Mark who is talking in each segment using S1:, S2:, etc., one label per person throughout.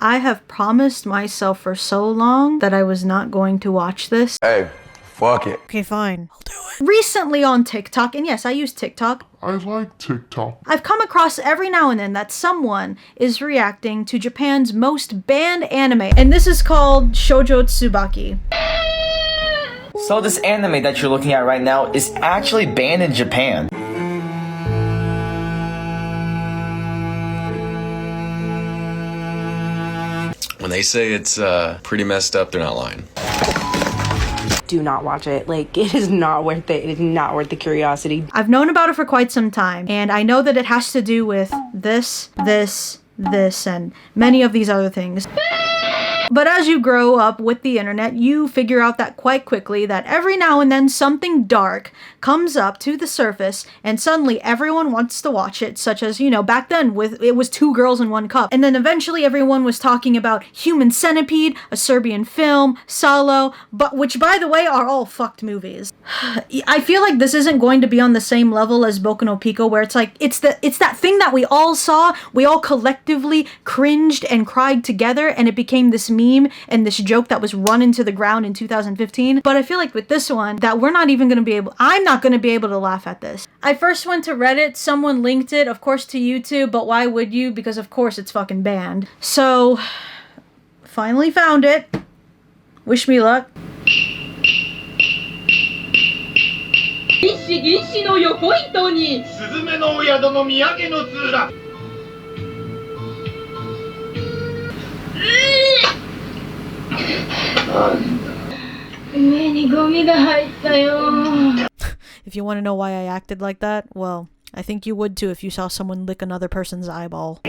S1: I have promised myself for so long that I was not going to watch this.
S2: Hey, fuck it.
S1: Okay, fine. I'll do it. Recently on TikTok, and yes, I use TikTok.
S3: I like TikTok.
S1: I've come across every now and then that someone is reacting to Japan's most banned anime, and this is called Shoujo Tsubaki.
S4: So this anime that you're looking at right now is actually banned in Japan.
S5: When they say it's pretty messed up, they're not lying.
S6: Do not watch it. Like, it is not worth it. It is not worth the curiosity.
S1: I've known about it for quite some time, and I know that it has to do with this, and many of these other things. But as you grow up with the internet, you figure out that quite quickly that every now and then something dark comes up to the surface and suddenly everyone wants to watch it, such as, you know, back then it was Two Girls in One Cup. And then eventually everyone was talking about Human Centipede, a Serbian film, Salo, which by the way are all fucked movies. I feel like this isn't going to be on the same level as Boku no Pico, where it's like, it's that thing that we all saw, we all collectively cringed and cried together, and it became this meme and this joke that was run into the ground in 2015. But I feel like with this one, that I'm not going to be able to laugh at this. I first went to Reddit, someone linked it, of course, to YouTube, but why would you? Because of course it's fucking banned. So, finally found it. Wish me luck. If you want to know why I acted like that, well, I think you would too if you saw someone lick another person's eyeball.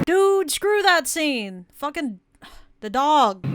S1: Dude, screw that scene! Fucking... the dog.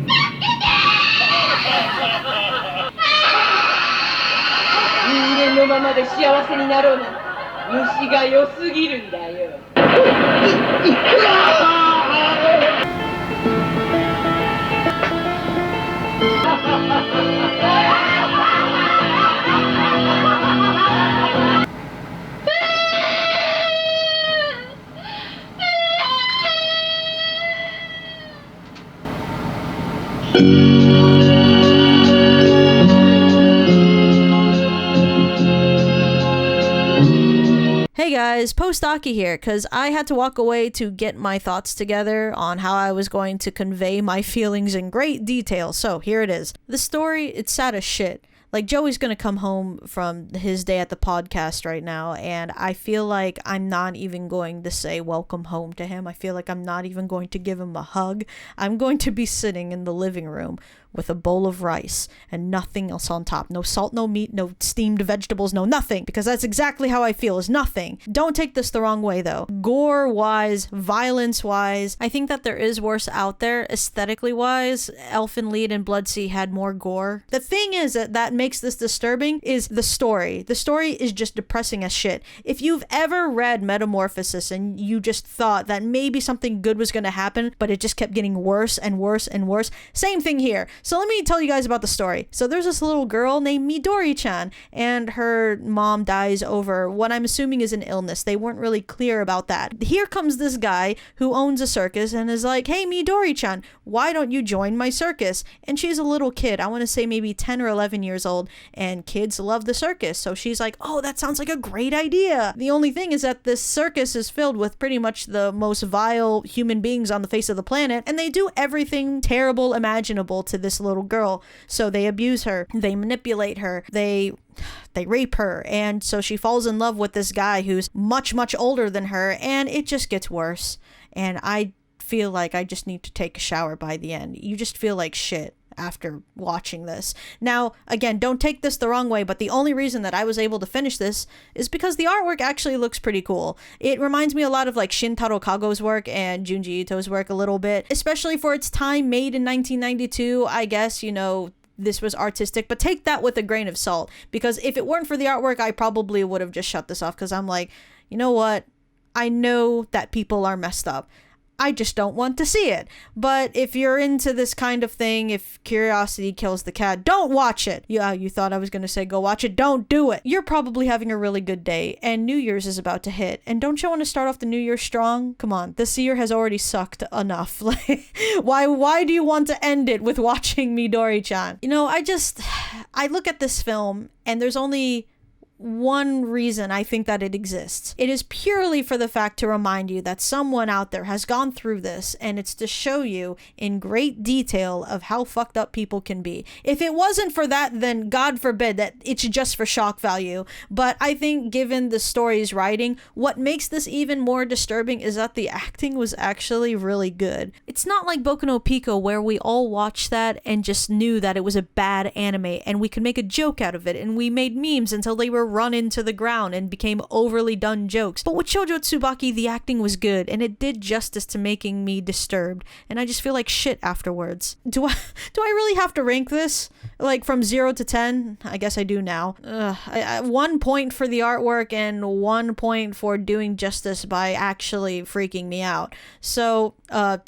S1: Hey guys, Post-Aki here, because I had to walk away to get my thoughts together on how I was going to convey my feelings in great detail, so here it is. The story, it's sad as shit. Like, Joey's gonna come home from his day at the podcast right now, and I feel like I'm not even going to say welcome home to him. I feel like I'm not even going to give him a hug. I'm going to be sitting in the living room with a bowl of rice and nothing else on top. No salt, no meat, no steamed vegetables, no nothing. Because that's exactly how I feel, is nothing. Don't take this the wrong way though. Gore-wise, violence-wise, I think that there is worse out there. Aesthetically-wise, Elfen Lied and Bloodsea had more gore. The thing is that makes this disturbing is the story. The story is just depressing as shit. If you've ever read Metamorphosis and you just thought that maybe something good was gonna happen, but it just kept getting worse and worse and worse, same thing here. So let me tell you guys about the story. So there's this little girl named Midori-chan, and her mom dies over what I'm assuming is an illness. They weren't really clear about that. Here comes this guy who owns a circus and is like, hey Midori-chan, why don't you join my circus? And she's a little kid. I want to say maybe 10 or 11 years old, and kids love the circus. So she's like, oh, that sounds like a great idea. The only thing is that this circus is filled with pretty much the most vile human beings on the face of the planet, and they do everything terrible imaginable to this little girl. So they abuse her, they manipulate her, they rape her, and so she falls in love with this guy who's much older than her, and it just gets worse. And I feel like I just need to take a shower by the end. You just feel like shit after watching this. Now, again, don't take this the wrong way, but the only reason that I was able to finish this is because the artwork actually looks pretty cool. It reminds me a lot of like Shintaro Kago's work and Junji Ito's work a little bit, especially for its time, made in 1992. I guess, you know, this was artistic, but take that with a grain of salt, because if it weren't for the artwork, I probably would have just shut this off, because I'm like, you know what? I know that people are messed up. I just don't want to see it. But if you're into this kind of thing, if curiosity kills the cat, don't watch it. Yeah, you thought I was going to say go watch it. Don't do it. You're probably having a really good day, and New Year's is about to hit. And don't you want to start off the New Year strong? Come on, this year has already sucked enough. Like, why do you want to end it with watching Midori-chan? You know, I look at this film, and there's only one reason I think that it exists. It is purely for the fact to remind you that someone out there has gone through this, and it's to show you in great detail of how fucked up people can be. If it wasn't for that, then God forbid that it's just for shock value. But I think given the story's writing, what makes this even more disturbing is that the acting was actually really good. It's not like Boku no Pico where we all watched that and just knew that it was a bad anime and we could make a joke out of it, and we made memes until they were run into the ground and became overly done jokes. But with Shoujo Tsubaki, the acting was good, and it did justice to making me disturbed, and I just feel like shit afterwards. Do I really have to rank this? Like from 0 to 10? I guess I do now. 1 point for the artwork and 1 point for doing justice by actually freaking me out. So,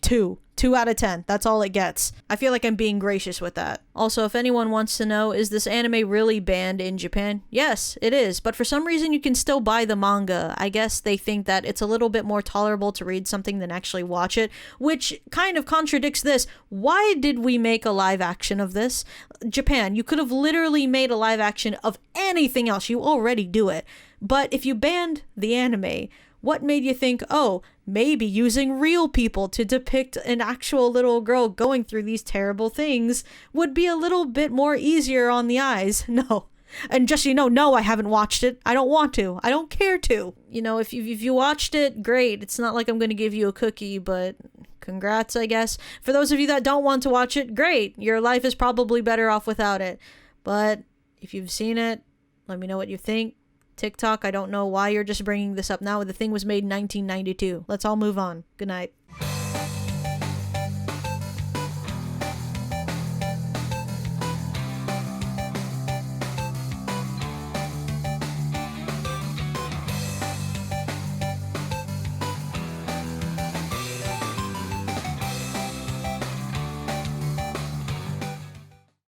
S1: 2. 2 out of 10. That's all it gets. I feel like I'm being gracious with that. Also, if anyone wants to know, is this anime really banned in Japan? Yes, it is. But for some reason, you can still buy the manga. I guess they think that it's a little bit more tolerable to read something than actually watch it, which kind of contradicts this. Why did we make a live action of this? Japan, you could have literally made a live action of anything else. You already do it. But if you banned the anime, what made you think, oh, maybe using real people to depict an actual little girl going through these terrible things would be a little bit more easier on the eyes? No. And just, no, I haven't watched it. I don't want to. I don't care to. You know, if you watched it, great. It's not like I'm going to give you a cookie, but congrats, I guess. For those of you that don't want to watch it, great. Your life is probably better off without it. But if you've seen it, let me know what you think. TikTok, I don't know why you're just bringing this up now. The thing was made in 1992. Let's all move on. Good night.